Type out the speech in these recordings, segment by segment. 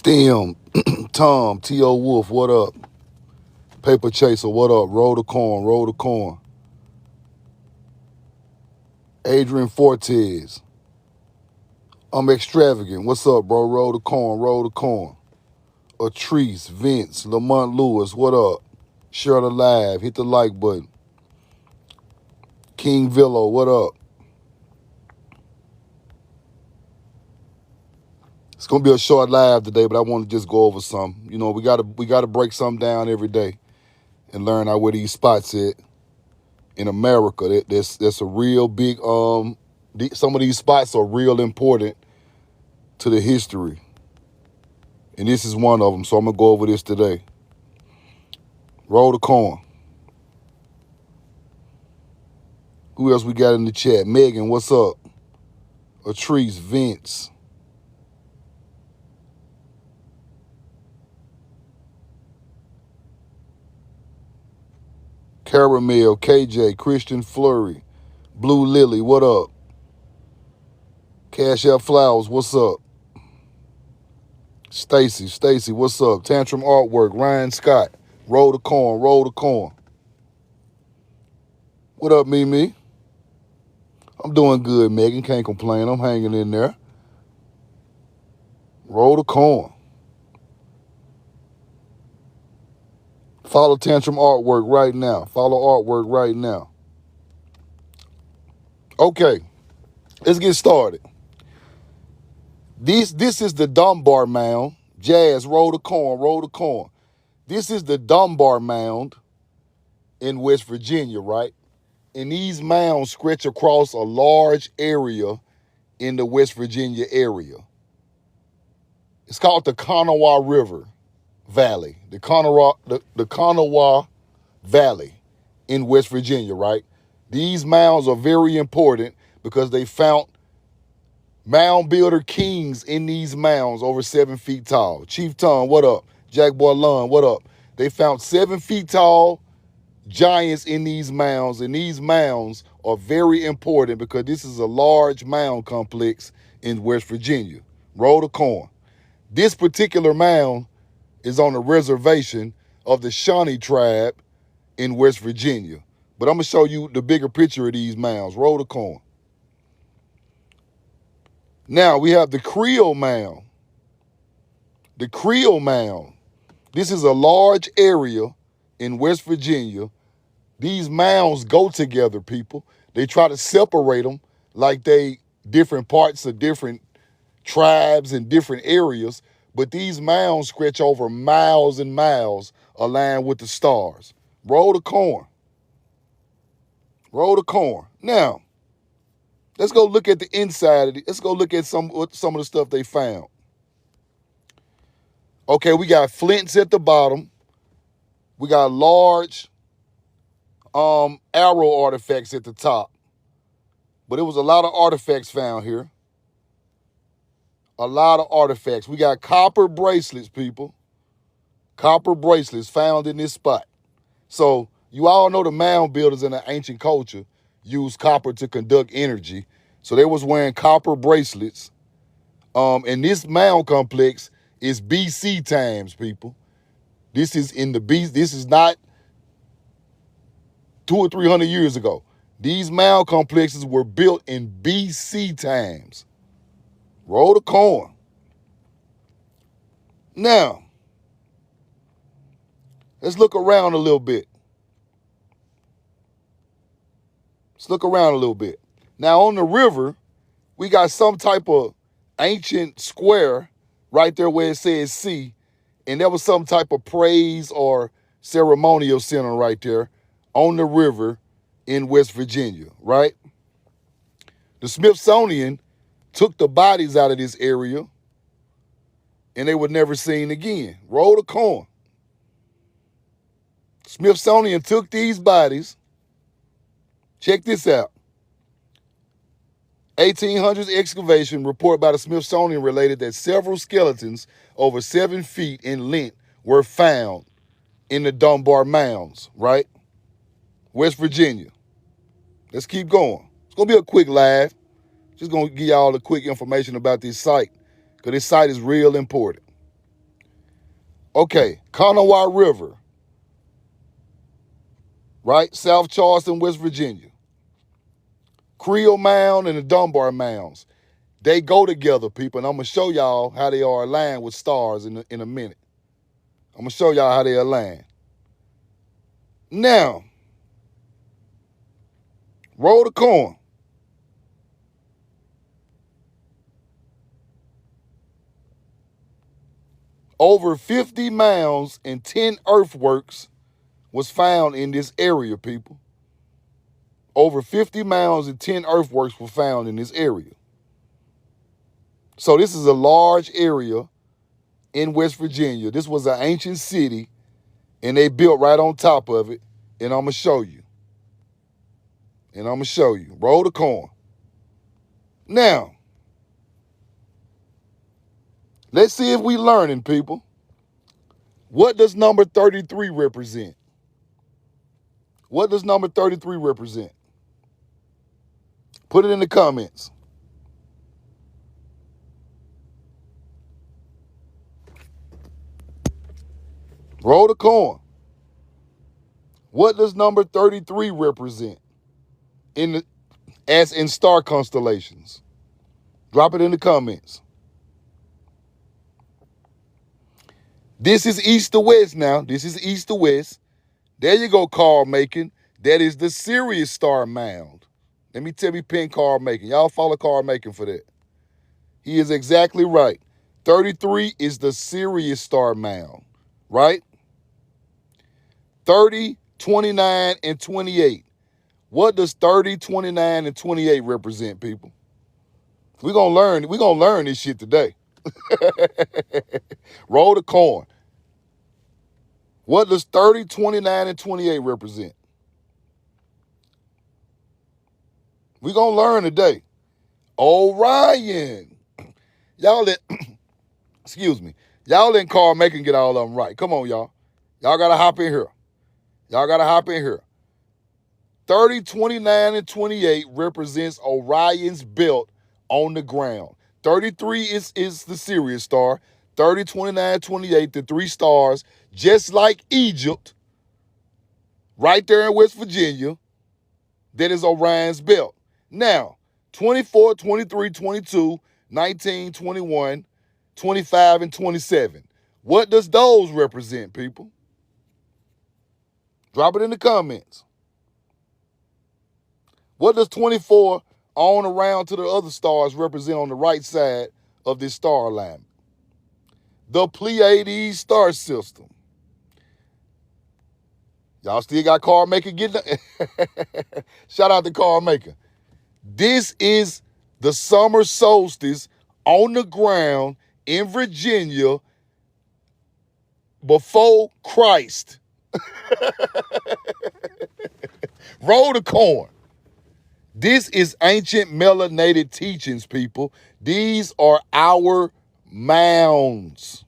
Stem, Tom, T.O. Wolf, what up? Paper Chaser, what up? Roll the corn, roll the corn. Adrian Fortes, I'm extravagant. What's up, bro? Roll the corn, roll the corn. Atrice, Vince, Lamont Lewis, what up? Share the live, hit the like button. King Villo, what up? It's gonna be a short live today, but I want to just go over some. You know, we gotta break something down every day and learn out where these spots at in America. That's a real big some of these spots are real important to the history. And this is one of them, so I'm gonna go over this today. Roll the corn. Who else we got in the chat? Megan, what's up? Atrice, Vince. Caramel, KJ, Christian Flurry, Blue Lily, what up? Cash Out Flowers, what's up? Stacy, what's up? Tantrum Artwork, Ryan Scott, roll the corn, roll the corn. What up, Mimi? I'm doing good, Megan, can't complain, I'm hanging in there. Roll the corn. Follow Tantrum Artwork right now. Follow Artwork right now. Okay, let's get started. This is the Dunbar Mound. Jazz, roll the corn, roll the corn. This is the Dunbar Mound in West Virginia, right? And these mounds stretch across a large area in the West Virginia area. It's called the Kanawha River Valley, the Kanawha Valley in West Virginia, right? These mounds are very important because they found mound builder kings in these mounds over 7 feet tall. Chief Tom, what up? Jack Boy Lund, what up? They found 7 feet tall giants in these mounds, and these mounds are very important because this is a large mound complex in West Virginia. Roll the corn. This particular mound is on the reservation of the Shawnee tribe in West Virginia. But I'm going to show you the bigger picture of these mounds. Roll the corn. Now, we have the Creole Mound. The Creole Mound. This is a large area in West Virginia. These mounds go together, people. They try to separate them like they different parts of different tribes and different areas, but these mounds stretch over miles and miles aligned with the stars. Roll the corn. Roll the corn. Now, let's go look at the inside of it. Let's go look at some of the stuff they found. Okay, we got flints at the bottom. We got large arrow artifacts at the top. But there was a lot of artifacts found here. A lot of artifacts. We got copper bracelets, people. Copper bracelets found in this spot. So you all know the mound builders in the ancient culture used copper to conduct energy. So they was wearing copper bracelets. And this mound complex is BC times, people. This is not 200 or 300 years ago. These mound complexes were built in BC times. Roll the corn. Now, let's look around a little bit. Now, on the river, we got some type of ancient square right there where it says C, and there was some type of praise or ceremonial center right there on the river in West Virginia, right? The Smithsonian took the bodies out of this area, and they were never seen again. Roll the corn. Smithsonian took these bodies. Check this out. 1800s excavation report by the Smithsonian related that several skeletons over 7 feet in length were found in the Dunbar Mounds, right? West Virginia. Let's keep going. It's going to be a quick live. Just going to give y'all the quick information about this site because this site is real important. Okay, Kanawha River, right? South Charleston, West Virginia. Creel Mound and the Dunbar Mounds. They go together, people, and I'm going to show y'all how they are aligned with stars in a minute. I'm going to show y'all how they align. Now, roll the coin. Over 50 mounds and 10 earthworks was found in this area, people. Over 50 mounds and 10 earthworks were found in this area. So this is a large area in West Virginia. This was an ancient city, and they built right on top of it, and I'm going to show you. Roll the coin. Now, let's see if we learning, people. What does number 33 represent? What does number 33 represent? Put it in the comments. Roll the coin. What does number 33 represent as in star constellations? Drop it in the comments. This is east to west now. This is east to west. There you go, Carl Macon. That is the Sirius star mound. Let me pin Carl Macon. Y'all follow Carl Macon for that. He is exactly right. 33 is the Sirius star mound, right? 30, 29, and 28. What does 30, 29, and 28 represent, people? We're gonna learn this shit today. Roll the coin. What does 30, 29, and 28 represent? We're gonna learn today. Orion. Y'all let excuse me. Y'all let Carl Macon get all of them right. Come on, y'all. Y'all gotta hop in here. 30, 29, and 28 represents Orion's belt on the ground. 33 is the Sirius star. 30, 29, 28, the three stars, just like Egypt, right there in West Virginia, that is Orion's belt. Now, 24, 23, 22, 19, 21, 25, and 27. What does those represent, people? Drop it in the comments. What does 24 on around to the other stars represent on the right side of this star alignment? The Pleiades star system. Y'all still got Carl Macon getting Shout out to Carl Macon. This is the summer solstice on the ground in Virginia before Christ. Roll the coin. This is ancient melanated teachings, people. These are our mounds.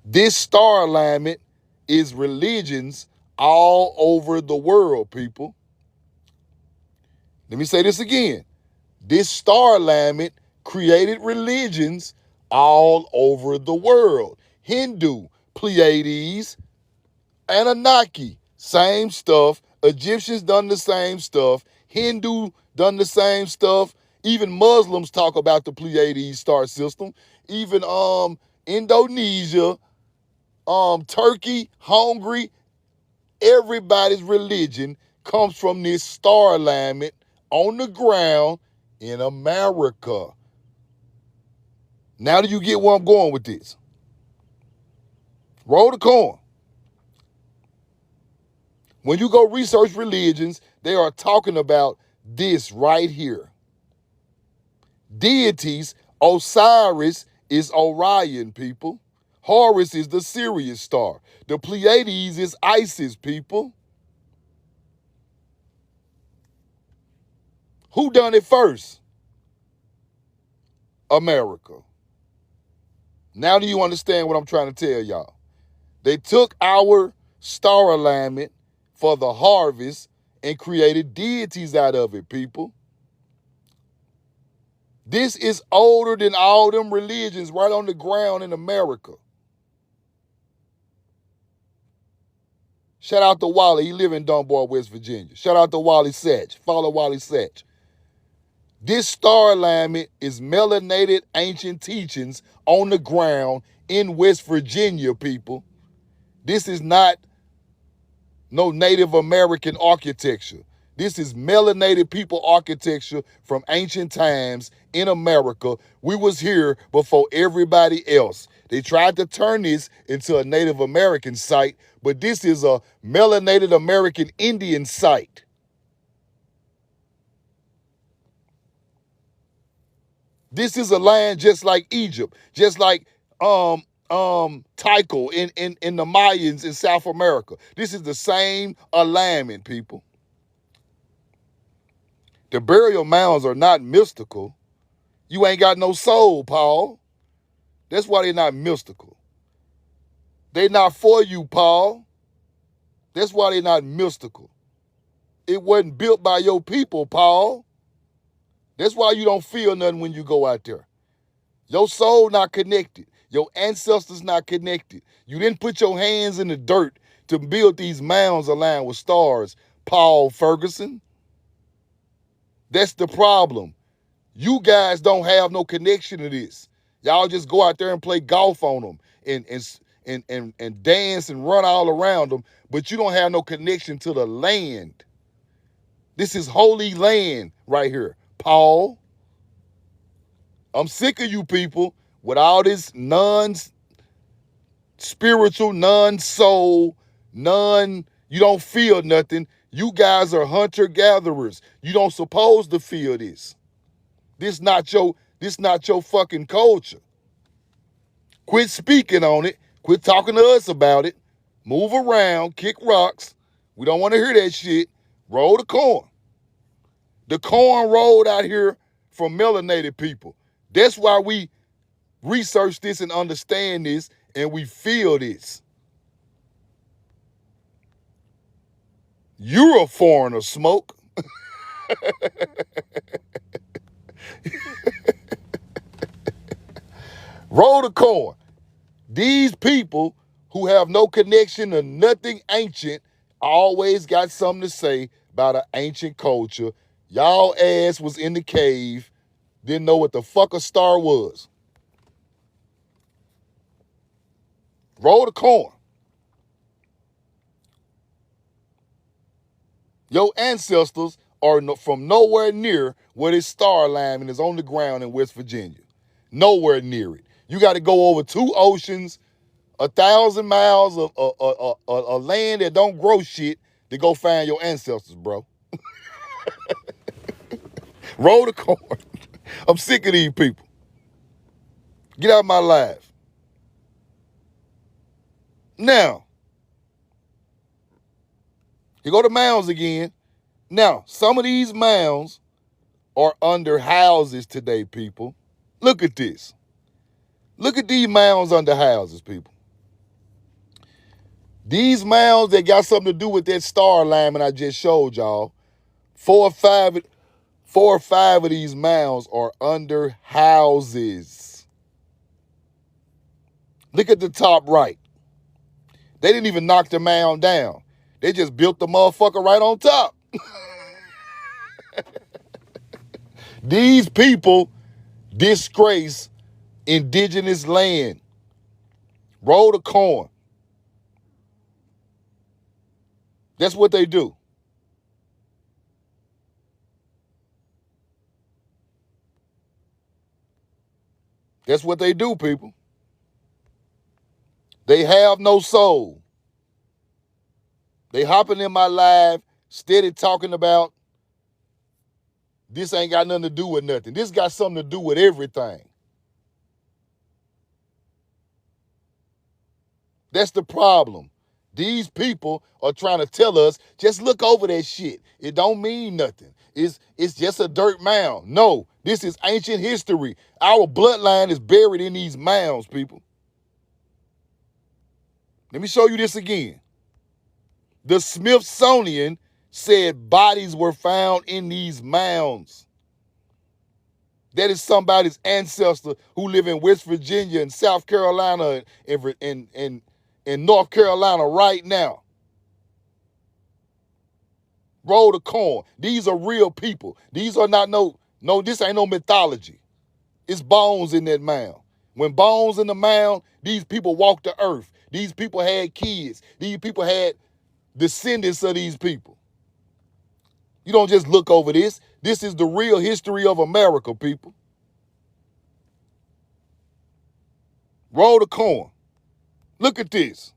This star alignment is religions all over the world, people. Let me say this again. This star alignment created religions all over the world. Hindu, Pleiades, Anunnaki, same stuff. Egyptians done the same stuff. Hindu done the same stuff. Even Muslims talk about the Pleiades star system. Even Indonesia, Turkey, Hungary, everybody's religion comes from this star alignment on the ground in America. Now do you get where I'm going with this? Roll the coin. When you go research religions, they are talking about this right here. Deities, Osiris is Orion, people. Horus is the Sirius star. The Pleiades is Isis, people. Who done it first? America. Now do you understand what I'm trying to tell y'all? They took our star alignment for the harvest and created deities out of it, people. This is older than all them religions right on the ground in America. Shout out to Wally. He live in Dunbar, West Virginia. Shout out to Wally Satch. Follow Wally Satch. This star alignment is melanated ancient teachings on the ground in West Virginia, people. This is not no Native American architecture. This is melanated people architecture from ancient times in America. We was here before everybody else. They tried to turn this into a Native American site, but this is a melanated American Indian site. This is a land just like Egypt, just like Tycho in the Mayans in South America. This is the same alignment, people. The burial mounds are not mystical. You ain't got no soul, Paul. That's why they're not mystical. They're not for you, Paul. That's why they're not mystical. It wasn't built by your people, Paul. That's why you don't feel nothing when you go out there. Your soul not connected. Your ancestors not connected. You didn't put your hands in the dirt to build these mounds aligned with stars, Paul Ferguson. That's the problem. You guys don't have no connection to this. Y'all just go out there and play golf on them and dance and run all around them, but you don't have no connection to the land. This is holy land right here, Paul. I'm sick of you people with all this non-spiritual, non-soul, you don't feel nothing. You guys are hunter-gatherers. You don't supposed to feel this. This not your fucking culture. Quit speaking on it. Quit talking to us about it. Move around, kick rocks. We don't want to hear that shit. Roll the corn. The corn rolled out here from melanated people. That's why we research this and understand this and we feel this. You're a foreigner, Smoke. Roll the corn. These people who have no connection to nothing ancient always got something to say about an ancient culture. Y'all ass was in the cave, didn't know what the fuck a star was. Roll the corn. Your ancestors are from nowhere near where this star alignment is on the ground in West Virginia. Nowhere near it. You got to go over 2 oceans, 1,000 miles of a land that don't grow shit to go find your ancestors, bro. Roll the corn. I'm sick of these people. Get out of my life. Now, you go to mounds again. Now, some of these mounds are under houses today, people. Look at this. Look at these mounds under houses, people. These mounds that got something to do with that star alignment I just showed y'all. 4 or 5 of these mounds are under houses. Look at the top right. They didn't even knock the mound down. They just built the motherfucker right on top. These people disgrace indigenous land. Roll the corn. That's what they do. That's what they do, people. They have no soul. They hopping in my live, steady talking about this ain't got nothing to do with nothing. This got something to do with everything. That's the problem. These people are trying to tell us, just look over that shit. It don't mean nothing. It's just a dirt mound. No, this is ancient history. Our bloodline is buried in these mounds, people. Let me show you this again. The Smithsonian said bodies were found in these mounds. That is somebody's ancestor who live in West Virginia and South Carolina and North Carolina right now. Roll the corn. These are real people. These are not this ain't no mythology. It's bones in that mound. When bones in the mound, these people walked the earth. These people had kids. These people had descendants of these people. You don't just look over this. This is the real history of America, people. Roll the corn. Look at this.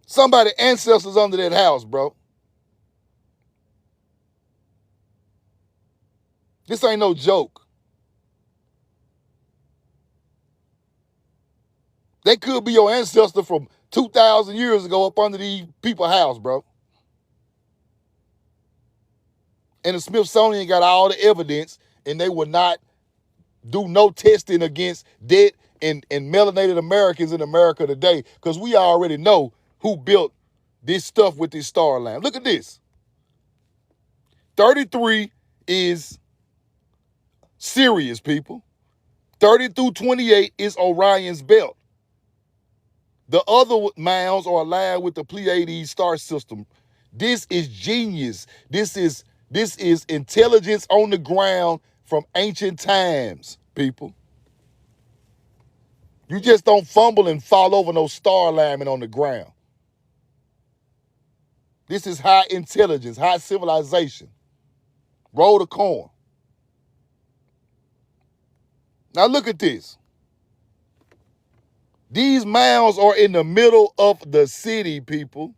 Somebody ancestors under that house, bro. This ain't no joke. They could be your ancestor from 2,000 years ago up under these people's house, bro. And the Smithsonian got all the evidence, and they would not do no testing against dead and melanated Americans in America today, because we already know who built this stuff with this star line. Look at this. 33 is Sirius, people. 30 through 28 is Orion's belt. The other mounds are aligned with the Pleiades star system. This is genius. This is intelligence on the ground from ancient times, people. You just don't fumble and fall over no star alignment on the ground. This is high intelligence, high civilization. Roll the corn. Now look at this. These mounds are in the middle of the city, people.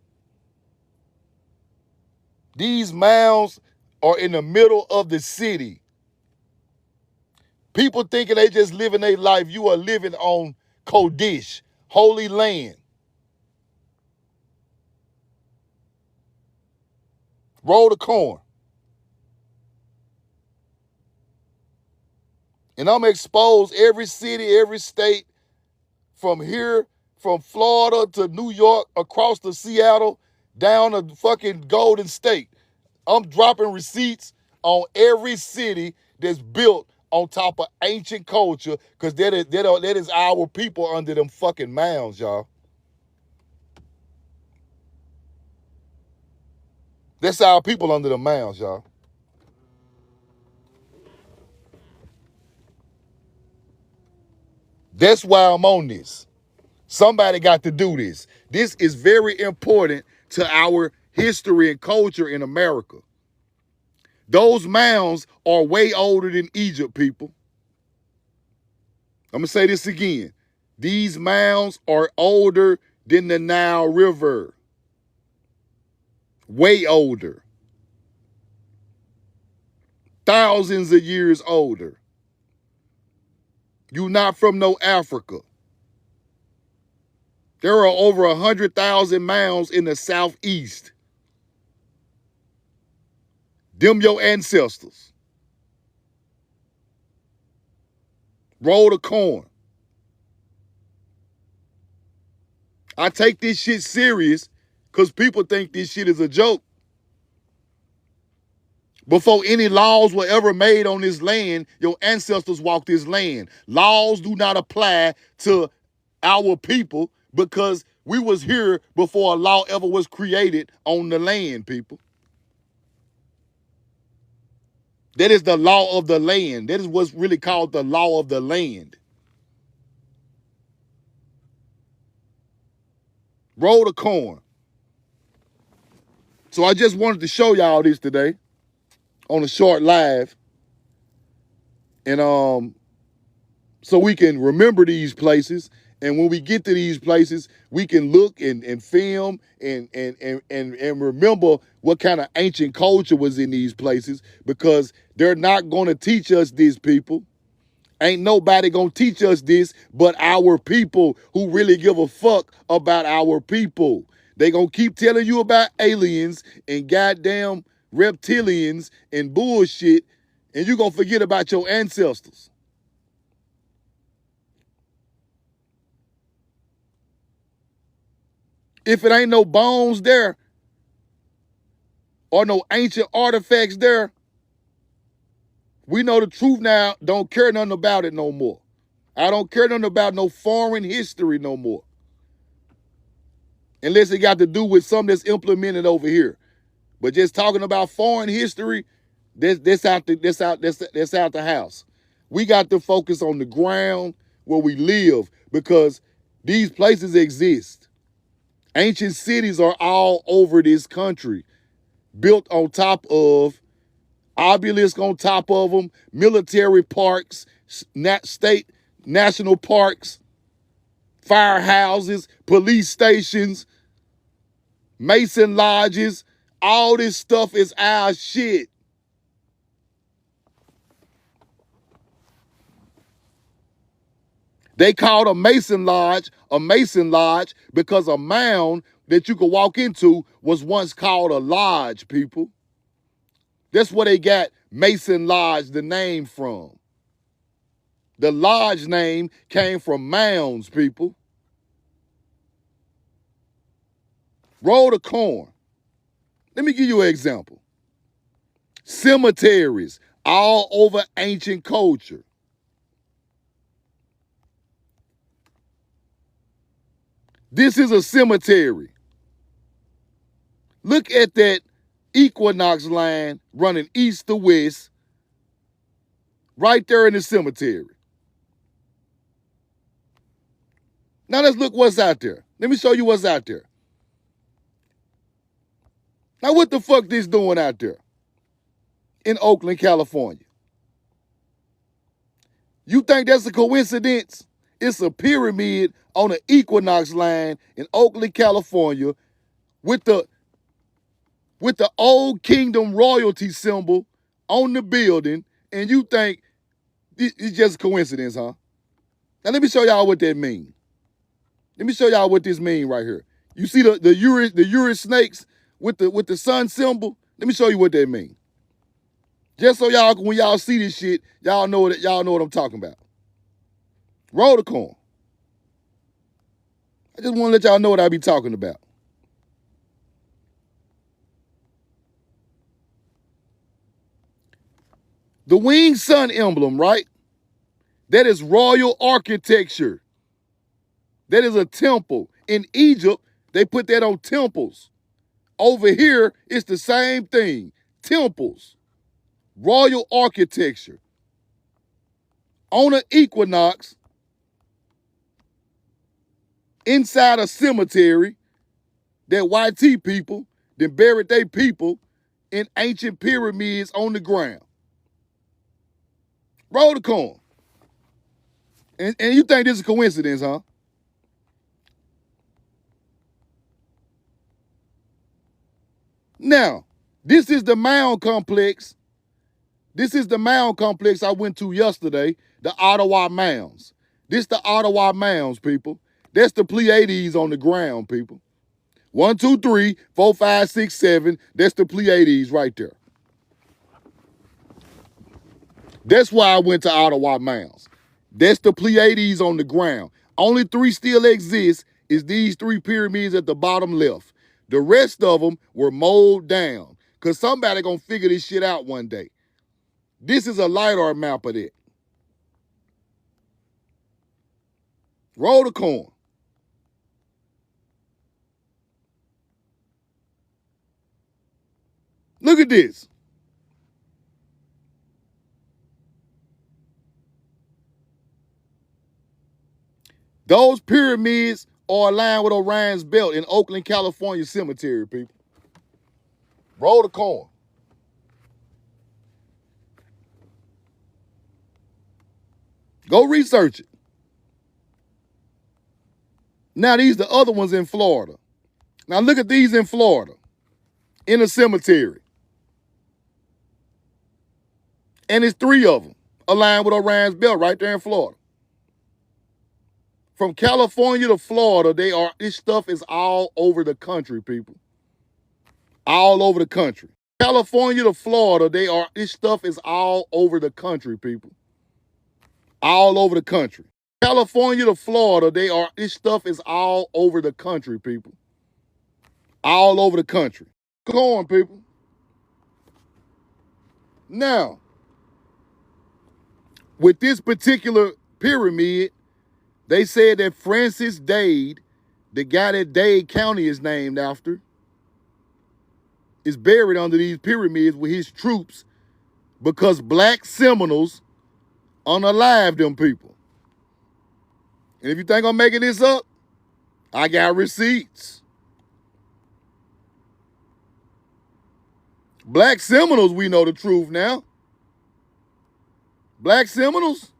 These mounds are in the middle of the city. People thinking they just living their life. You are living on Kodesh, holy land. Roll the corn. And I'm going to expose every city, every state, from here, from Florida to New York, across to Seattle, down to fucking Golden State. I'm dropping receipts on every city that's built on top of ancient culture, because that is our people under them fucking mounds, y'all. That's our people under the mounds, y'all. That's why I'm on this. Somebody got to do this. This is very important to our history and culture in America. Those mounds are way older than Egypt, people. I'm going to say this again. These mounds are older than the Nile River. Way older. Thousands of years older. You're not from no Africa. There are over 100,000 mounds in the southeast. Them your ancestors. Roll the corn. I take this shit serious because people think this shit is a joke. Before any laws were ever made on this land, your ancestors walked this land. Laws do not apply to our people because we was here before a law ever was created on the land, people. That is the law of the land. That is what's really called the law of the land. Roll the corn. So I just wanted to show y'all this today on a short live. And so we can remember these places. And when we get to these places, we can look and film and remember what kind of ancient culture was in these places, because they're not going to teach us this, people. Ain't nobody going to teach us this but our people who really give a fuck about our people. They going to keep telling you about aliens and goddamn reptilians and bullshit, and you're going to forget about your ancestors. If it ain't no bones there, or no ancient artifacts there, we know the truth now. Don't care nothing about it no more. I don't care nothing about no foreign history no more. Unless it got to do with something that's implemented over here. But just talking about foreign history, that's out the house. We got to focus on the ground where we live because these places exist. Ancient cities are all over this country, built on top of obelisk on top of them, military parks, state national parks, firehouses, police stations, Mason lodges. All this stuff is our shit. They called a Mason lodge because a mound that you could walk into was once called a lodge, people. That's where they got Mason Lodge, the name from. The lodge name came from Mounds, people. Roll the corn. Let me give you an example. Cemeteries all over ancient culture. This is a cemetery. Look at that equinox line running east to west, right there in the cemetery. Now let's look what's out there. Let me show you what's out there. Now what the fuck this doing out there in Oakland, California? You think that's a coincidence? It's a pyramid on an equinox line in Oakland, California with the old kingdom royalty symbol on the building, and you think it's just a coincidence, huh? Now let me show y'all what that means. Let me show y'all what this means right here. You see the Uranus snakes with the sun symbol? Let me show you what that means. Just so y'all, when y'all see this shit, y'all know what I'm talking about. Roll the corn. I just want to let y'all know what I be talking about. The winged sun emblem, right? That is royal architecture. That is a temple. In Egypt, they put that on temples. Over here, it's the same thing. Temples. Royal architecture. On an equinox, inside a cemetery, that YT people then buried their people in ancient pyramids on the ground. Roll the corn. And you think this is a coincidence, huh? Now, this is the mound complex. This is the mound complex I went to yesterday, the Ottawa Mounds. This the Ottawa Mounds, people. That's the Pleiades on the ground, people. 1, 2, 3, 4, 5, 6, 7. That's the Pleiades right there. That's why I went to Ottawa Mounds. That's the Pleiades on the ground. Only 3 still exist is these 3 pyramids at the bottom left. The rest of them were mowed down because somebody gonna figure this shit out one day. This is a LiDAR map of it. Roll the corn. Look at this. Those pyramids are aligned with Orion's belt in Oakland, California cemetery, people. Roll the corn. Go research it. Now, these are the other ones in Florida. Now, look at these in Florida, in a cemetery. And it's 3 of them aligned with Orion's belt right there in Florida. From California to Florida, this stuff is all over the country, people. All over the country. California to Florida, this stuff is all over the country, people. All over the country. California to Florida, this stuff is all over the country, people. All over the country. Corn, people. Now, with this particular pyramid, they said that Francis Dade, the guy that Dade County is named after, is buried under these pyramids with his troops because black Seminoles unalived them people. And if you think I'm making this up, I got receipts. Black Seminoles, we know the truth now. Black Seminoles?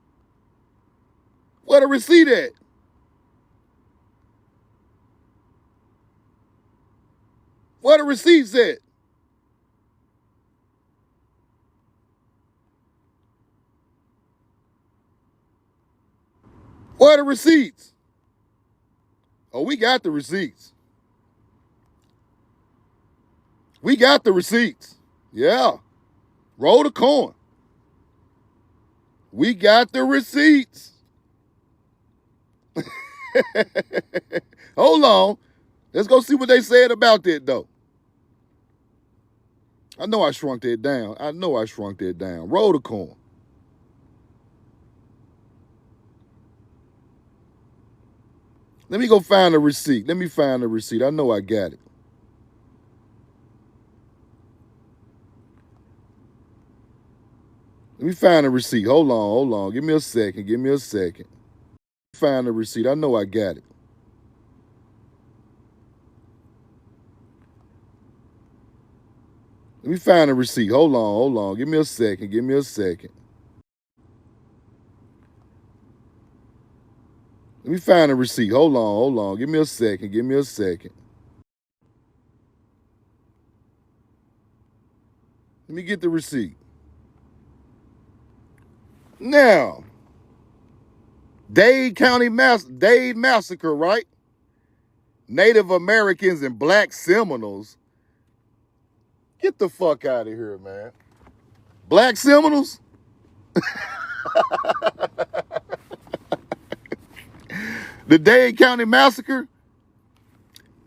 Where the receipt at? Where the receipts at? Where the receipts? Oh, we got the receipts. We got the receipts. Yeah. Roll the coin. We got the receipts. Hold on. Let's go see what they said about that, though. I know I shrunk that down. Roll the coin. Let me go find the receipt. I know I got it. Let me find the receipt. Hold on. Give me a second. Find the receipt. I know I got it. Let me find the receipt. Hold on. Give me a second. Let me find the receipt. Hold on. Give me a second. Let me get the receipt. Now, Dade Massacre, right? Native Americans and black Seminoles. Get the fuck out of here, man. Black Seminoles? The Dade County Massacre?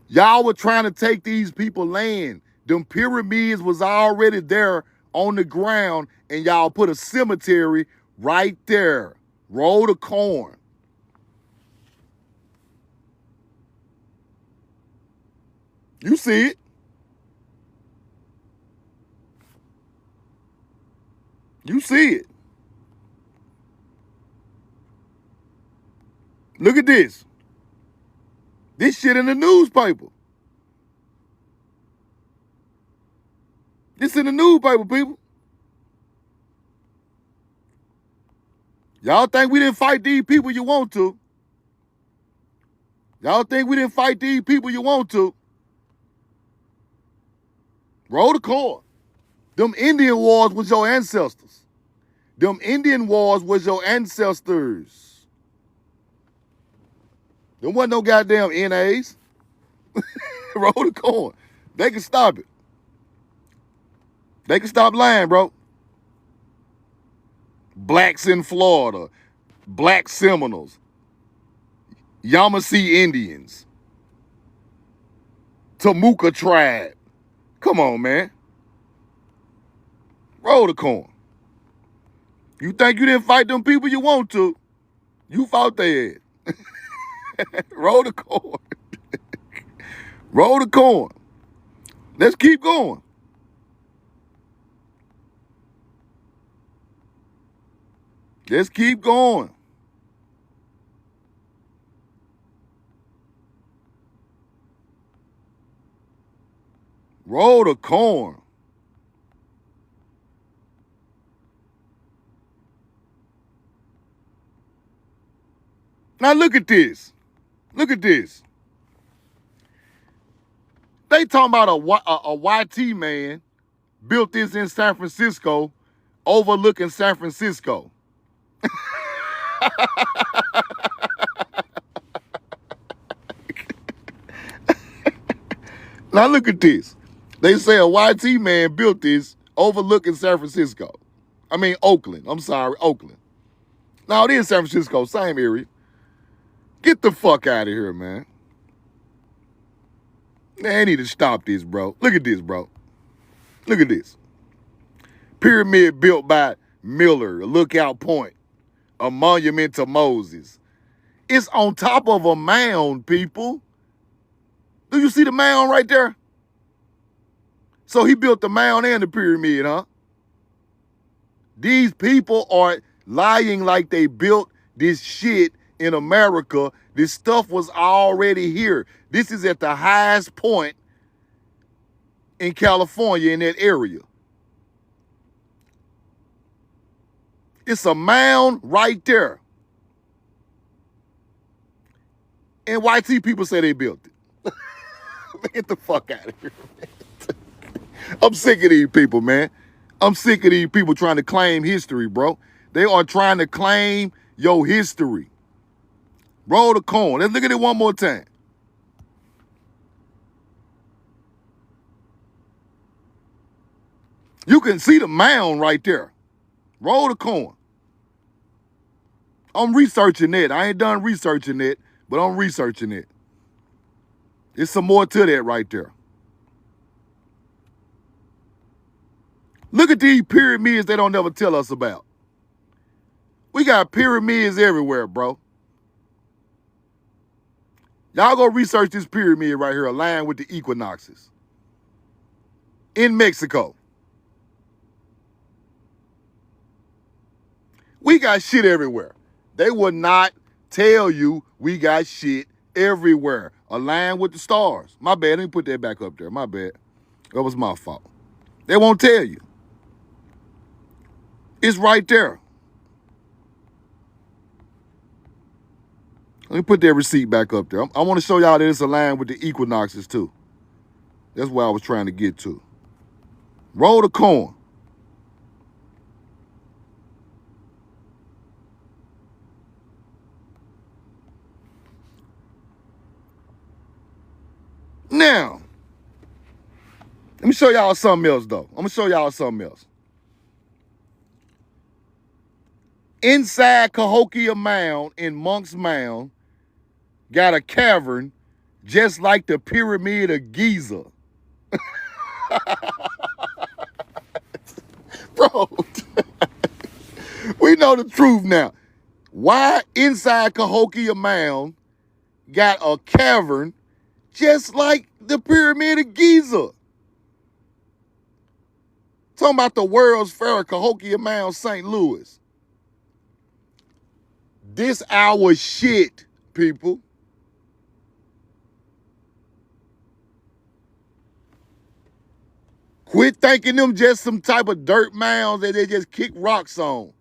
Y'all were trying to take these people land. Them pyramids was already there on the ground, and y'all put a cemetery right there. Roll the corn. You see it. Look at this. This shit in the newspaper. This in the newspaper, people. Y'all think we didn't fight these people you want to? Roll the corn. Them Indian wars was your ancestors. Them wasn't no goddamn NAs. Roll the corn. They can stop it. They can stop lying, bro. Blacks in Florida. Black Seminoles. Yamasee Indians. Tamuka tribe. Come on, man. Roll the corn. You think you didn't fight them people you want to? You fought their ass. Roll the corn. Roll the corn. Let's keep going. Roll the corn. Now look at this. They talking about a YT man built this in San Francisco, overlooking San Francisco. Now look at this. They say a YT man built this overlooking San Francisco. I mean, Oakland. I'm sorry, Oakland. No, it is San Francisco, same area. Get the fuck out of here, man. They need to stop this, bro. Look at this, bro. Pyramid built by Miller, Lookout Point, a monument to Moses. It's on top of a mound, people. Do you see the mound right there? So he built the mound and the pyramid, huh? These people are lying like they built this shit in America. This stuff was already here. This is at the highest point in California, in that area. It's a mound right there. And YT people say they built it. Get the fuck out of here, man. I'm sick of these people, man. I'm sick of these people trying to claim history, bro. They are trying to claim your history. Roll the coin. Let's look at it one more time. You can see the mound right there. Roll the coin. I'm researching it. I ain't done researching it, but I'm researching it. There's some more to that right there. Look at these pyramids they don't never tell us about. We got pyramids everywhere, bro. Y'all go research this pyramid right here, aligned with the equinoxes. In Mexico. We got shit everywhere. They would not tell you we got shit everywhere. Aligned with the stars. My bad. Let me put that back up there. My bad. That was my fault. They won't tell you. It's right there. Let me put that receipt back up there. I want to show y'all that it's aligned with the equinoxes too. That's what I was trying to get to. Roll the coin. Now, let me show y'all something else, though. I'm going to show y'all something else. Inside Cahokia Mound in Monk's Mound got a cavern just like the Pyramid of Giza. Bro, we know the truth now. Why inside Cahokia Mound got a cavern just like the Pyramid of Giza? Talking about the World's Fair, Cahokia Mound, St. Louis. This our shit, people. Quit thinking them just some type of dirt mounds that they just kick rocks on.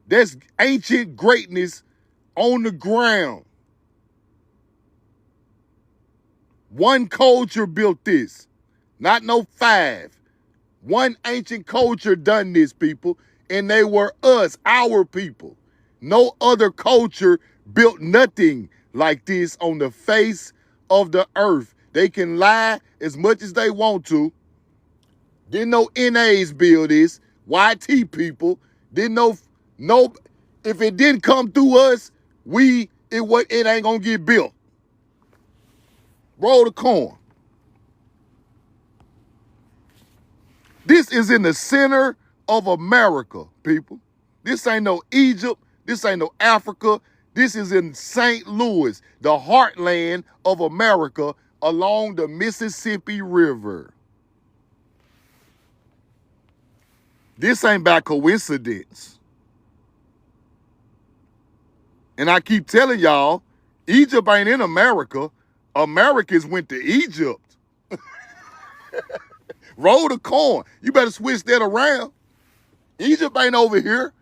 That's ancient greatness on the ground. One culture built this, not no 5. One ancient culture done this, people, and they were us, our people. No other culture built nothing like this on the face of the earth. They can lie as much as they want to. Didn't know NAs build this. YT people didn't know. No, if it didn't come through us, it ain't gonna get built. Roll the coin. This is in the center of America, people. This ain't no Egypt. This ain't no Africa. This is in St. Louis, the heartland of America, along the Mississippi River. This ain't by coincidence. And I keep telling y'all, Egypt ain't in America. Americans went to Egypt. Roll the coin. You better switch that around. Egypt ain't over here.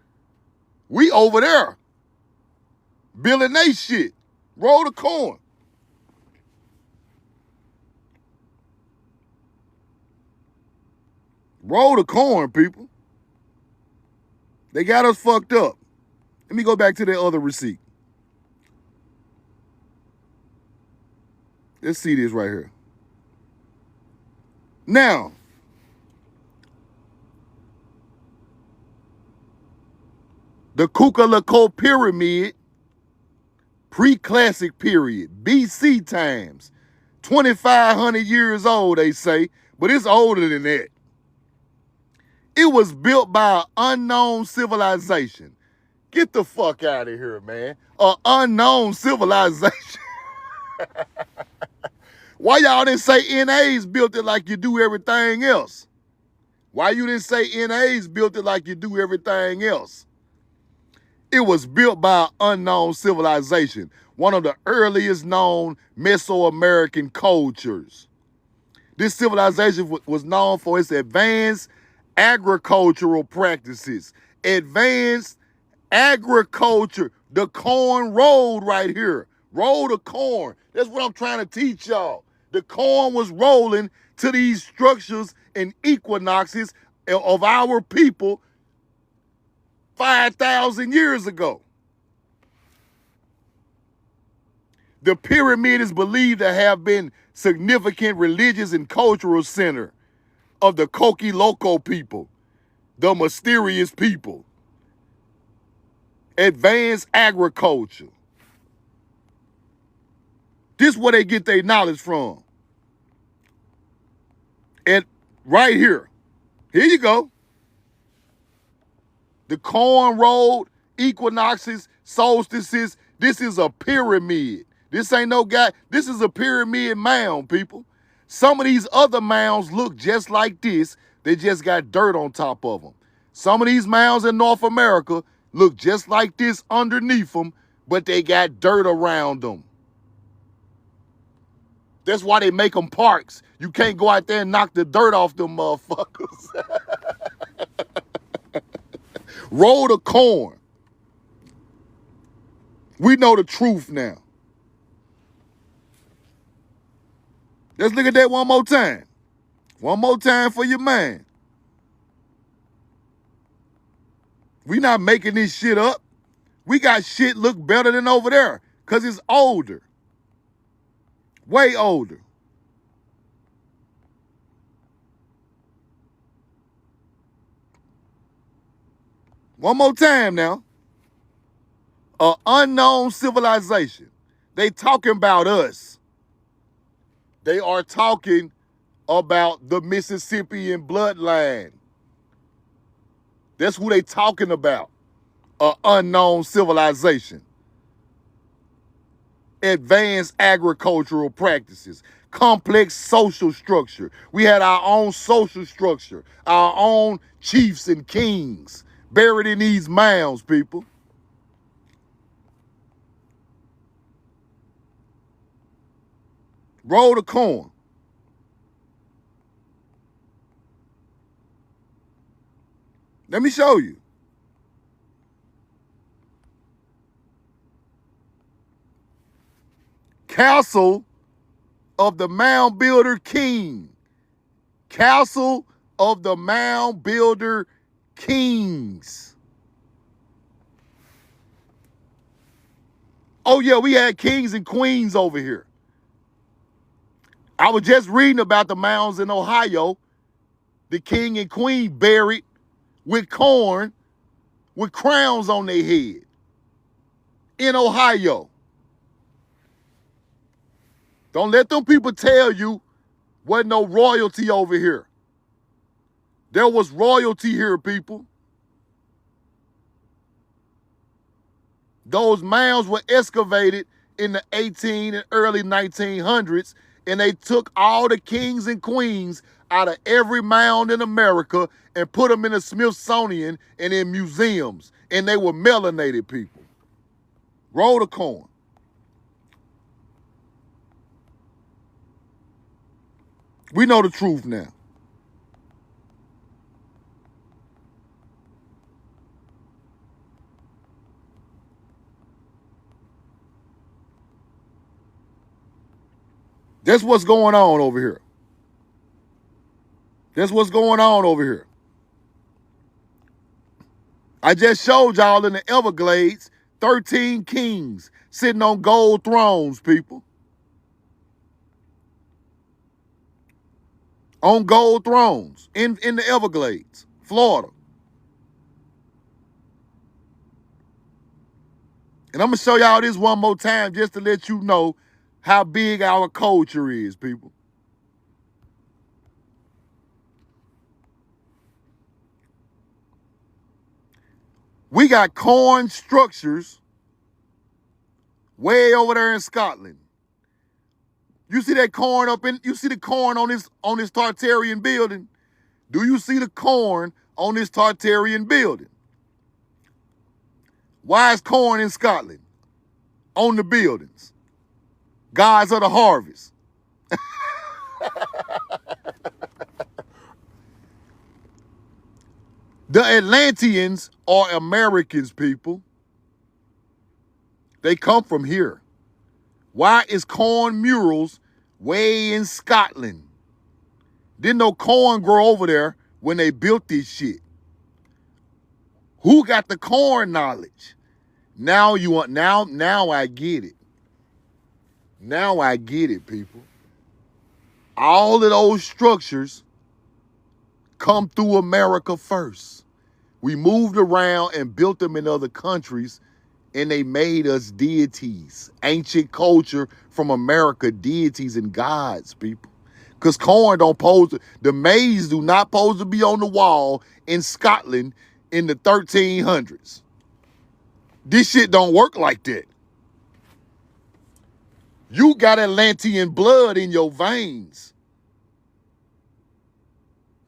We over there. Building they shit. Roll the coin. Roll the coin, people. They got us fucked up. Let me go back to that other receipt. Let's see this right here. Now, the Kukulako Pyramid, pre-classic period, BC times, 2,500 years old, they say, but it's older than that. It was built by an unknown civilization. Get the fuck out of here, man. An unknown civilization. Why y'all didn't say NAs built it like you do everything else? Why you didn't say NAs built it like you do everything else? It was built by an unknown civilization, one of the earliest known Mesoamerican cultures. This civilization was known for its advanced agricultural practices. Advanced agriculture. The corn rolled right here. Roll the corn. That's what I'm trying to teach y'all. The corn was rolling to these structures and equinoxes of our people 5,000 years ago. The pyramid is believed to have been significant religious and cultural center of the Koki Loco people, the mysterious people. Advanced agriculture. This is where they get their knowledge from. And right here. Here you go. The corn rolled, equinoxes, solstices. This is a pyramid. This ain't no guy. This is a pyramid mound, people. Some of these other mounds look just like this. They just got dirt on top of them. Some of these mounds in North America look just like this underneath them, but they got dirt around them. That's why they make them parks. You can't go out there and knock the dirt off them motherfuckers. Roll the corn. We know the truth now. Let's look at that one more time. One more time for your man. We not making this shit up. We got shit look better than over there because it's older. Way older. One more time now. An unknown civilization. They talking about us. They are talking about the Mississippian bloodline. That's who they talking about. An unknown civilization. Advanced agricultural practices. Complex social structure. We had our own social structure. Our own chiefs and kings buried in these mounds, people. Roll the corn. Let me show you. Castle of the Mound Builder King. Castle of the Mound Builder Kings. Oh yeah, we had kings and queens over here. I was just reading about the mounds in Ohio. The king and queen buried with corn, with crowns on their head. In Ohio. Don't let them people tell you wasn't no royalty over here. There was royalty here, people. Those mounds were excavated in the 18 and early 1900s, and they took all the kings and queens out of every mound in America and put them in the Smithsonian and in museums, and they were melanated people. Roll the corn. We know the truth now. That's what's going on over here. That's what's going on over here. I just showed y'all in the Everglades, 13 kings sitting on gold thrones, people. On gold thrones in the Everglades, Florida. And I'm going to show y'all this one more time just to let you know how big our culture is, people. We got corn structures way over there in Scotland. You see that corn you see the corn on this Tartarian building? Do you see the corn on this Tartarian building? Why is corn in Scotland on the buildings? Gods of the harvest. The Atlanteans are Americans, people. They come from here. Why is corn murals way in Scotland? Didn't no corn grow over there when they built this shit. Who got the corn knowledge? Now I get it. Now I get it, people. All of those structures come through America first. We moved around and built them in other countries, and they made us deities. Ancient culture from America, deities and gods, people. Because corn don't pose, the maize do not pose to be on the wall in Scotland in the 1300s. This shit don't work like that. You got Atlantean blood in your veins.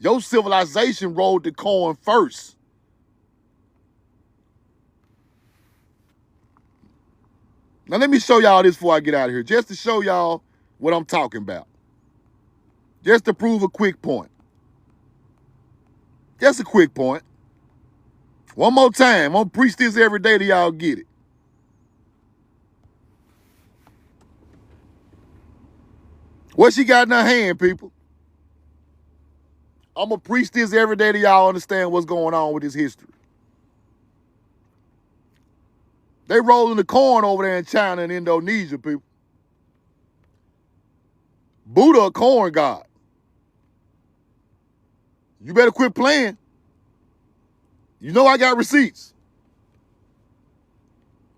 Your civilization rolled the corn first. Now let me show y'all this before I get out of here, just to show y'all what I'm talking about. Just to prove a quick point. Just a quick point. One more time. I'm going to preach this every day till y'all get it. What she got in her hand, people? I'm going to preach this every day till y'all understand what's going on with this history. They rolling the corn over there in China and Indonesia, people. Buddha, a corn god. You better quit playing. You know I got receipts.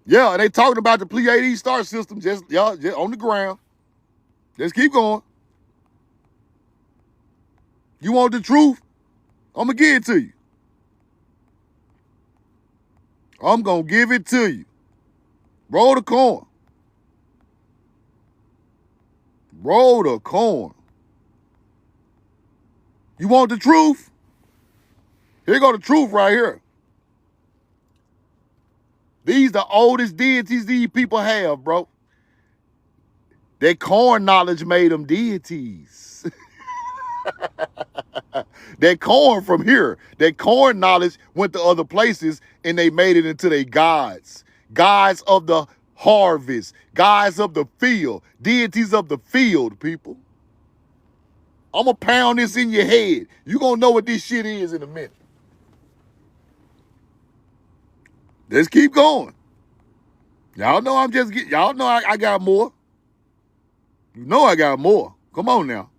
Yeah, and they talking about the Pleiades star system just on the ground. Just keep going. You want the truth? I'm going to give it to you. I'm going to give it to you. Roll the corn. Roll the corn. You want the truth? Here go the truth right here. These the oldest deities these people have, bro. Their corn knowledge made them deities. That corn from here, that corn knowledge went to other places and they made it into their gods. Gods of the harvest, gods of the field, deities of the field, people. I'm going to pound this in your head. You're going to know what this shit is in a minute. Let's keep going. Y'all know y'all know I got more. You know I got more. Come on now.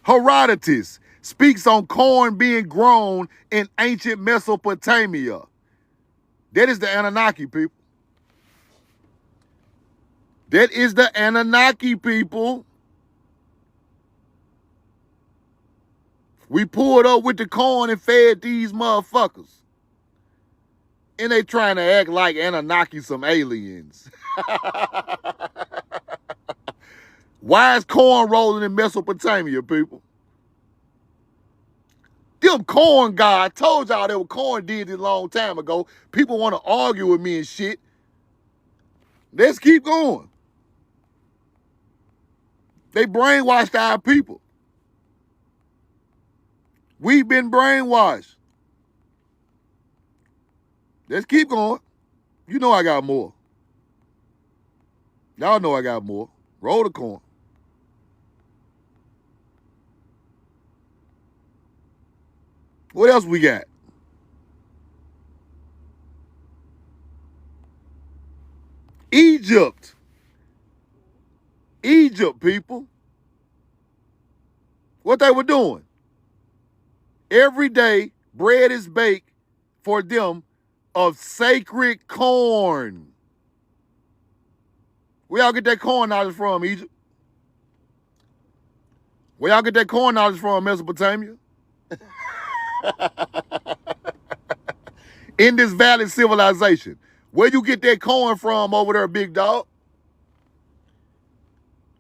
Herodotus speaks on corn being grown in ancient Mesopotamia. That is the Anunnaki, people. That is the Anunnaki, people. We pulled up with the corn and fed these motherfuckers. And they trying to act like Anunnaki some aliens. Why is corn rolling in Mesopotamia, people? Them corn gods, I told y'all they were corn deities a long time ago. People want to argue with me and shit. Let's keep going. They brainwashed our people. We've been brainwashed. Let's keep going. You know I got more. Y'all know I got more. Roll the corn. What else we got? Egypt. Egypt, people. What they were doing? Every day, bread is baked for them of sacred corn. Where y'all get that corn knowledge from, Egypt? Where y'all get that corn knowledge from, Mesopotamia? Indus Valley civilization. Where you get that corn from over there, big dog?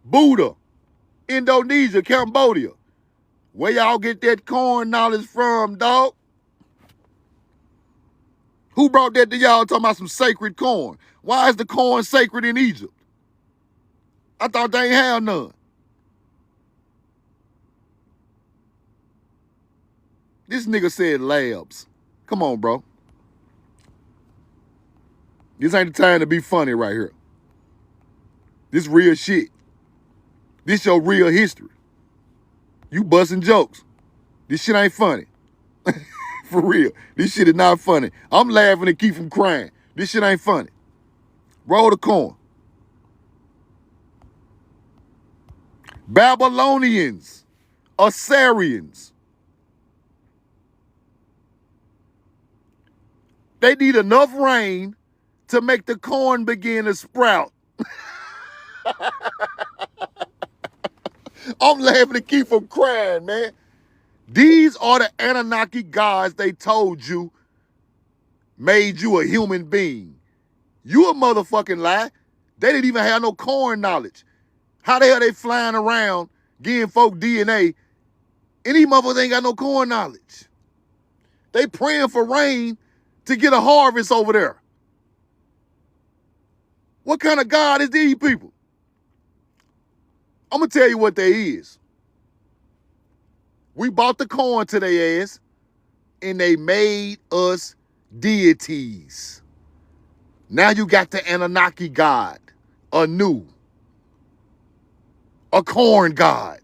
Buddha, Indonesia, Cambodia. Where y'all get that corn knowledge from, dog? Who brought that to y'all talking about some sacred corn? Why is the corn sacred in Egypt? I thought they ain't have none. This nigga said labs. Come on, bro. This ain't the time to be funny right here. This real shit. This your real history. You busting jokes. This shit ain't funny. For real. This shit is not funny. I'm laughing to keep from crying. This shit ain't funny. Roll the corn. Babylonians, Assyrians. They need enough rain to make the corn begin to sprout. I'm laughing to keep from crying, man. These are the Anunnaki gods they told you made you a human being. You a motherfucking lie. They didn't even have no corn knowledge. How the hell they flying around getting folk DNA and these motherfuckers ain't got no corn knowledge? They praying for rain to get a harvest over there. What kind of God is these people? I'm going to tell you what they is. We bought the corn to their ass, and they made us deities. Now you got the Anunnaki God, a corn God.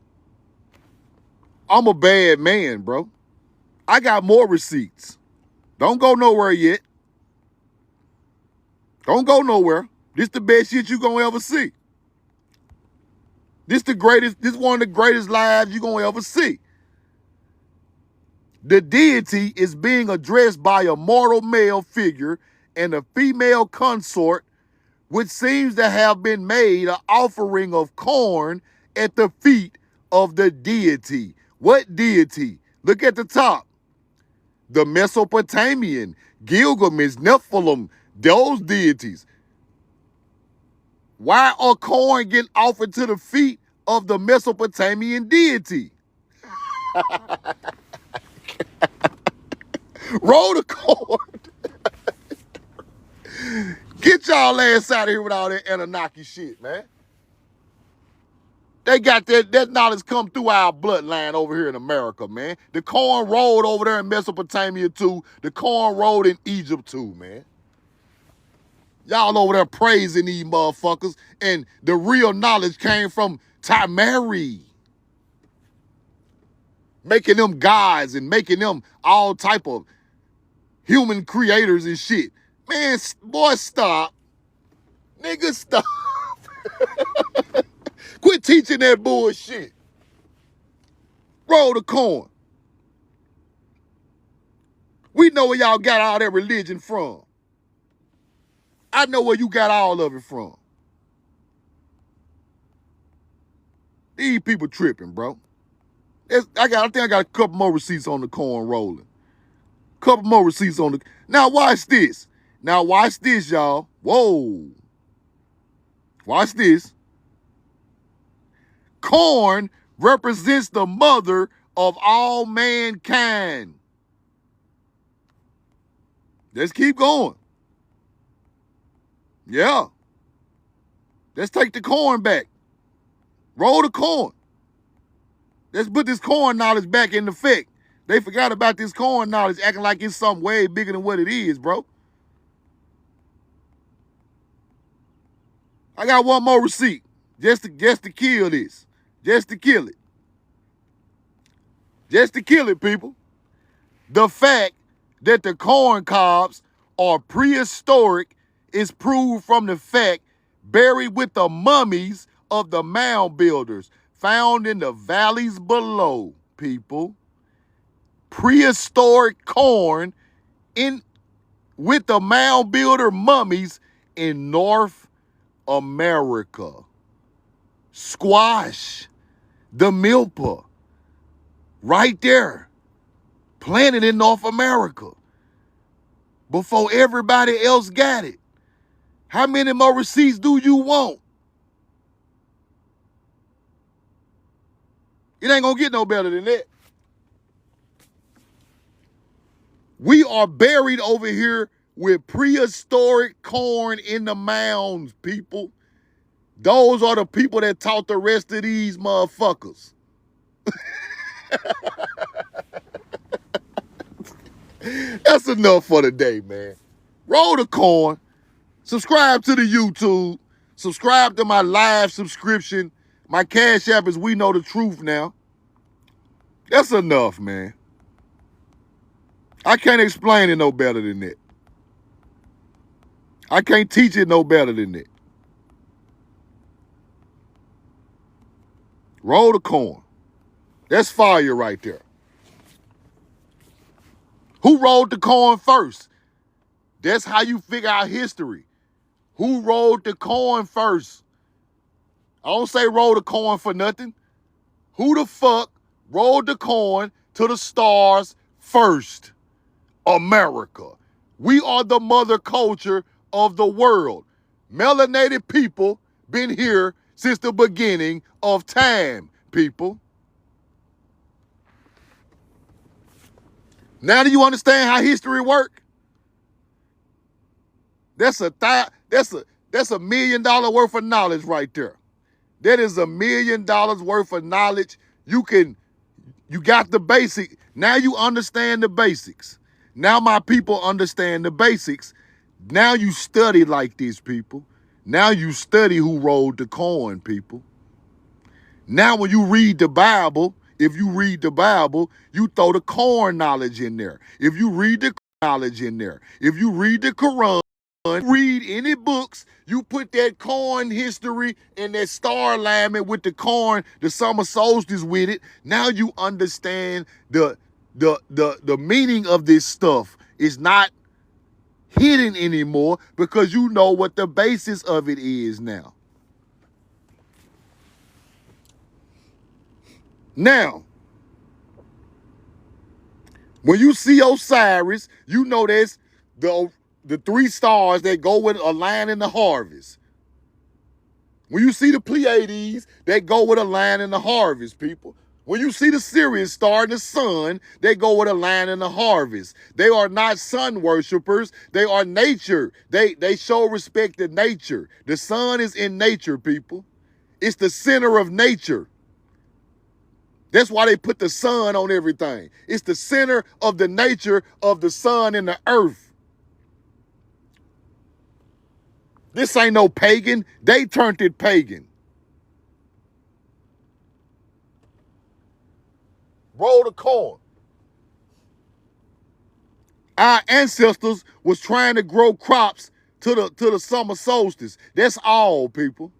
I'm a bad man, bro. I got more receipts. Don't go nowhere yet. Don't go nowhere. This the best shit you gonna ever see. This one of the greatest lives you gonna ever see. The deity is being addressed by a mortal male figure and a female consort, which seems to have been made an offering of corn at the feet of the deity. What deity? Look at the top. The Mesopotamian, Gilgamesh, Nephilim, those deities. Why are corn getting offered to the feet of the Mesopotamian deity? Roll the corn. Get y'all ass out of here with all that Anunnaki shit, man. They got that knowledge come through our bloodline over here in America, man. The corn rolled over there in Mesopotamia too. The corn rolled in Egypt too, man. Y'all over there praising these motherfuckers, and the real knowledge came from Tamari. Making them gods and making them all type of human creators and shit. Man, boy, stop. Nigga, stop. Quit teaching that bullshit. Roll the corn. We know where y'all got all that religion from. I know where you got all of it from. These people tripping, bro. I think I got a couple more receipts on the corn rolling. Couple more receipts on the... Now watch this. Now watch this, y'all. Whoa. Watch this. Corn represents the mother of all mankind. Let's keep going. Yeah. Let's take the corn back. Roll the corn. Let's put this corn knowledge back in effect. They forgot about this corn knowledge, acting like it's something way bigger than what it is, bro. I got one more receipt just to kill this. Just to kill it. Just to kill it, people. The fact that the corn cobs are prehistoric is proved from the fact buried with the mummies of the mound builders found in the valleys below, people. Prehistoric corn with the mound builder mummies in North America. Squash, the milpa, right there, planted in North America. before everybody else got it. How many more receipts do you want? It ain't gonna get no better than that. We are buried over here with prehistoric corn in the mounds, people. Those are the people that taught the rest of these motherfuckers. That's enough for today, man. Roll the corn. Subscribe to the YouTube. Subscribe to my live subscription. My Cash App is We Know the Truth now. That's enough, man. I can't explain it no better than that. I can't teach it no better than that. Roll the corn. That's fire right there. Who rolled the corn first? That's how you figure out history. Who rolled the corn first? I don't say roll the corn for nothing. Who the fuck rolled the corn to the stars first? America. We are the mother culture of the world. Melanated people been here since the beginning of time, people. Now do you understand how history works? That's $1 million worth of knowledge right there. That is $1 million worth of knowledge. You got the basic. Now you understand the basics. Now my people understand the basics. Now you study like these people. Now you study who rolled the corn, people. Now when you read the Bible, if you read the Bible, you throw the corn knowledge in there. If you read the knowledge in there. If you read the Quran, read any books, you put that corn history and that star alignment with the corn, the summer solstice with it. Now you understand the meaning of this stuff is not hidden anymore because you know what the basis of it is now. Now, when you see Osiris, you know there's the 3 stars that go with a line in the harvest. When you see the Pleiades, they go with a line in the harvest, people. When you see the Sirius star and the sun, they go with a line in the harvest. They are not sun worshipers. They are nature. They show respect to nature. The sun is in nature, people. It's the center of nature. That's why they put the sun on everything. It's the center of the nature of the sun and the earth. This ain't no pagan. They turned it pagan. Roll the corn. Our ancestors was trying to grow crops to the summer solstice. That's all, people.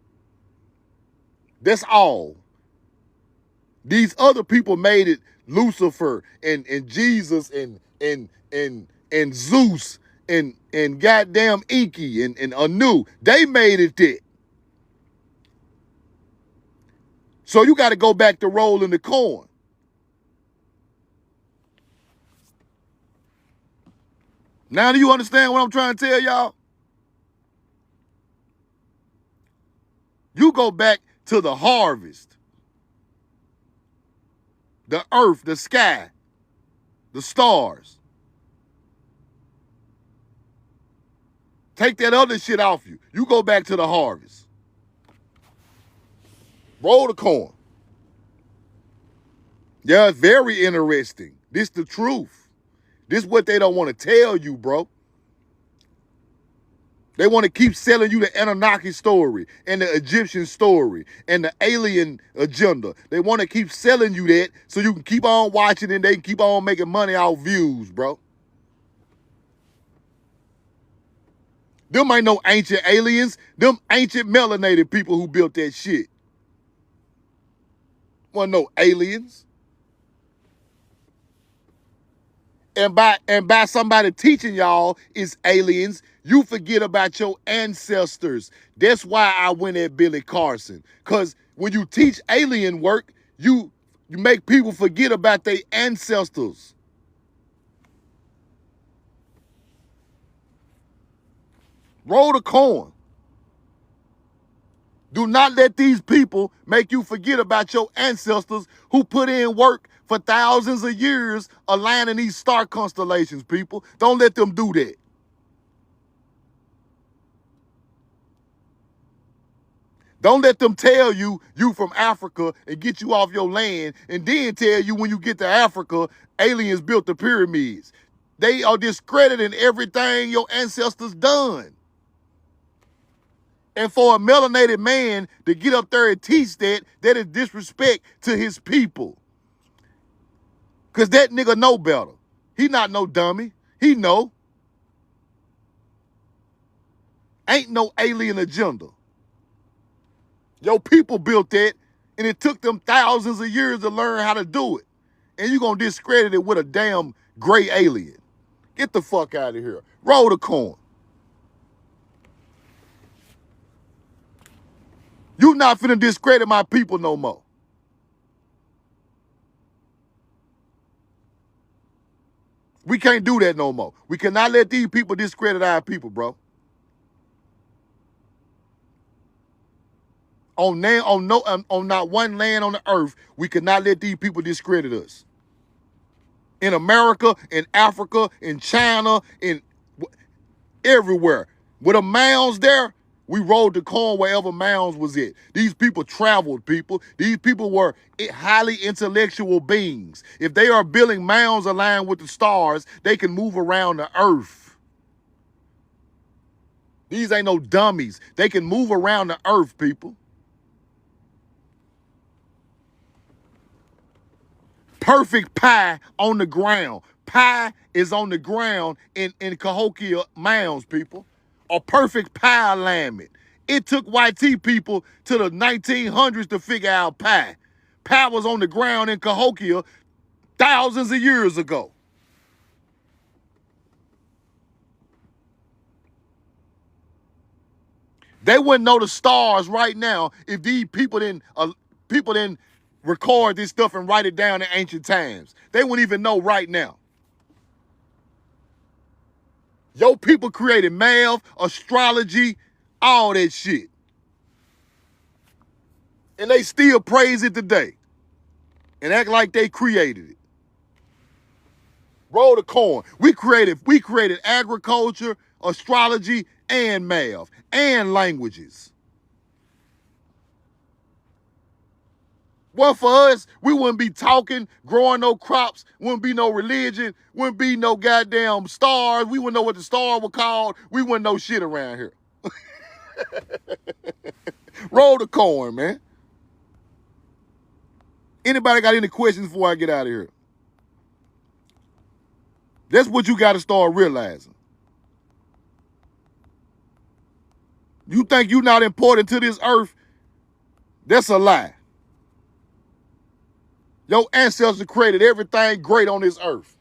That's all. These other people made it Lucifer and Jesus and Zeus and goddamn Enki and Anu. They made it that. So you got to go back to rolling the corn. Now do you understand what I'm trying to tell y'all? You go back to the harvest. The earth, the sky, the stars. Take that other shit off you. You go back to the harvest. Roll the corn. Yeah, it's very interesting. This the truth. This what they don't want to tell you, bro. They want to keep selling you the Anunnaki story and the Egyptian story and the alien agenda. They want to keep selling you that so you can keep on watching and they can keep on making money off views, bro. Them ain't no ancient aliens. Them ancient melanated people who built that shit. Wasn't no aliens. And by somebody teaching y'all is aliens, you forget about your ancestors. That's why I went at Billy Carson. Because when you teach alien work, you make people forget about their ancestors. Roll the corn. Do not let these people make you forget about your ancestors who put in work for thousands of years aligning these star constellations, people. Don't let them do that. Don't let them tell you from Africa and get you off your land and then tell you when you get to Africa, aliens built the pyramids. They are discrediting everything your ancestors done. And for a melanated man to get up there and teach that is disrespect to his people. Because that nigga know better. He not no dummy. He know. Ain't no alien agenda. Your people built that, and it took them thousands of years to learn how to do it. And you gonna discredit it with a damn gray alien. Get the fuck out of here. Roll the corn. You not finna discredit my people no more. We can't do that no more. We cannot let these people discredit our people, bro. On not one land on the earth, we cannot let these people discredit us. In America, in Africa, in China, in everywhere. With the Mounds there, we rolled the corn wherever Mounds was at. These people traveled, people. These people were highly intellectual beings. If they are building mounds aligned with the stars, they can move around the earth. These ain't no dummies. They can move around the earth, people. Perfect pie on the ground. Pie is on the ground in Cahokia Mounds, people. A perfect pie alignment. It took YT people to the 1900s to figure out pie. Pie was on the ground in Cahokia thousands of years ago. They wouldn't know the stars right now if these people didn't record this stuff and write it down in ancient times. They wouldn't even know right now. Your people created math, astrology, all that shit. And they still praise it today and act like they created it. Roll the corn. We created agriculture, astrology, and math, and languages. Well, for us, we wouldn't be talking, growing no crops, wouldn't be no religion, wouldn't be no goddamn stars. We wouldn't know what the star was called. We wouldn't know shit around here. Roll the corn, man. Anybody got any questions before I get out of here? That's what you got to start realizing. You think you're not important to this earth? That's a lie. Your ancestors created everything great on this earth.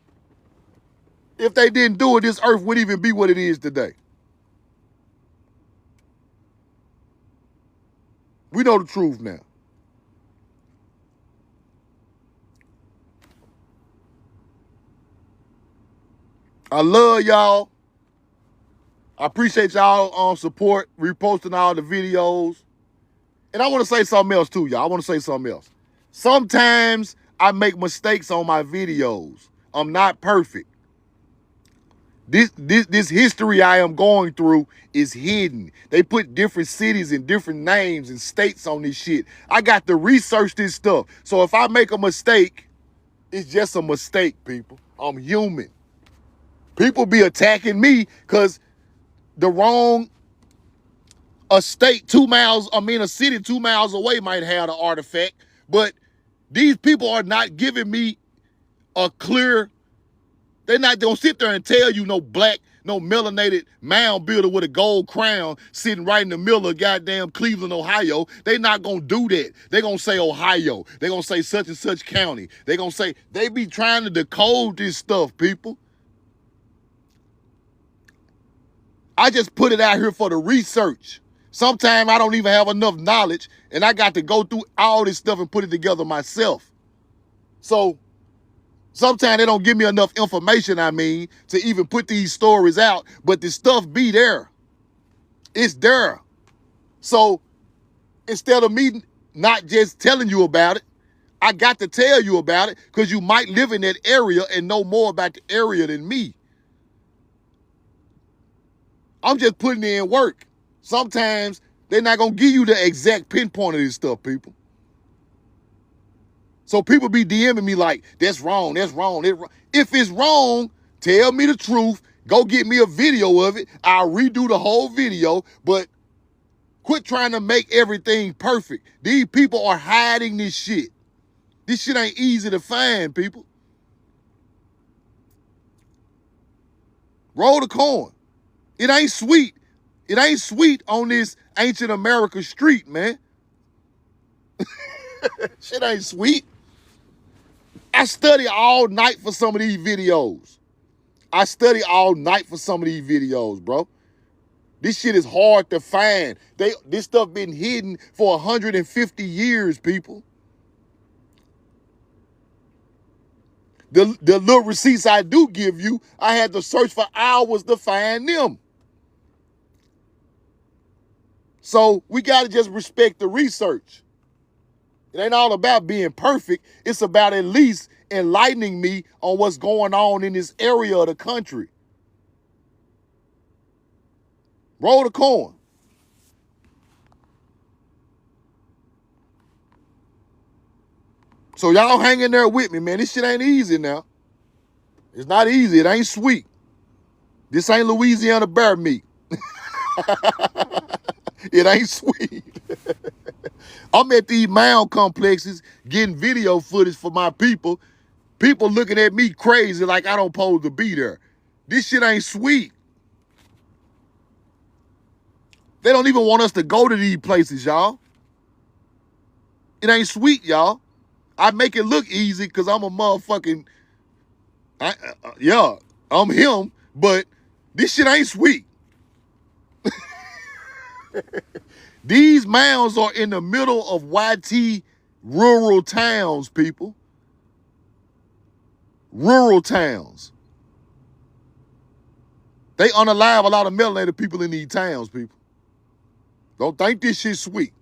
If they didn't do it, this earth wouldn't even be what it is today. We know the truth now. I love y'all. I appreciate y'all support, reposting all the videos. And I want to say something else too, y'all. I want to say something else. Sometimes I make mistakes on my videos. I'm not perfect. This history I am going through is hidden. They put different cities and different names and states on this shit. I got to research this stuff. So if I make a mistake, it's just a mistake, people. I'm human. People be attacking me because the wrong a city 2 miles away might have the artifact, but these people are not giving me a clear. They're not gonna sit there and tell you no black, no melanated mound builder with a gold crown sitting right in the middle of goddamn Cleveland, Ohio. They're not gonna do that. They're gonna say Ohio. They're gonna say such and such county. They're gonna say, they be trying to decode this stuff, people. I just put it out here for the research. Sometimes I don't even have enough knowledge, and I got to go through all this stuff and put it together myself. So sometimes they don't give me enough information, to even put these stories out, but the stuff be there. It's there. So instead of me not just telling you about it, I got to tell you about it because you might live in that area and know more about the area than me. I'm just putting in work. Sometimes they're not going to give you the exact pinpoint of this stuff, people. So people be DMing me like, that's wrong, that's wrong, that's wrong. If it's wrong, tell me the truth. Go get me a video of it. I'll redo the whole video, but quit trying to make everything perfect. These people are hiding this shit. This shit ain't easy to find, people. Roll the corn. It ain't sweet. It ain't sweet on this ancient America street, man. Shit ain't sweet. I study all night for some of these videos. Bro. This shit is hard to find. This stuff been hidden for 150 years, people. The little receipts I do give you, I had to search for hours to find them. So we got to just respect the research. It ain't all about being perfect. It's about at least enlightening me on what's going on in this area of the country. Roll the corn. So y'all hang in there with me, man. This shit ain't easy now. It's not easy. It ain't sweet. This ain't Louisiana bear meat. It ain't sweet. I'm at these mound complexes getting video footage for my people. People looking at me crazy like I don't pose to be there. This shit ain't sweet. They don't even want us to go to these places, y'all. It ain't sweet, y'all. I make it look easy because I'm a motherfucking... yeah, I'm him, but this shit ain't sweet. These mounds are in the middle of YT rural towns, people. Rural towns. They unalive a lot of melanated people in these towns, people. Don't think this shit's sweet.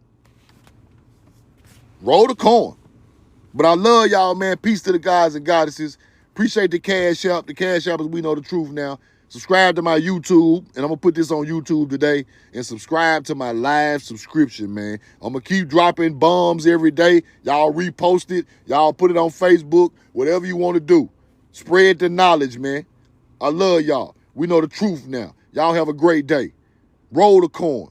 Roll the corn. But I love y'all, man. Peace to the gods and goddesses. Appreciate the cash app. The cash app is We Know the Truth Now. Subscribe to my YouTube, and I'm going to put this on YouTube today, and subscribe to my live subscription, man. I'm going to keep dropping bombs every day. Y'all repost it. Y'all put it on Facebook, whatever you want to do. Spread the knowledge, man. I love y'all. We know the truth now. Y'all have a great day. Roll the corn.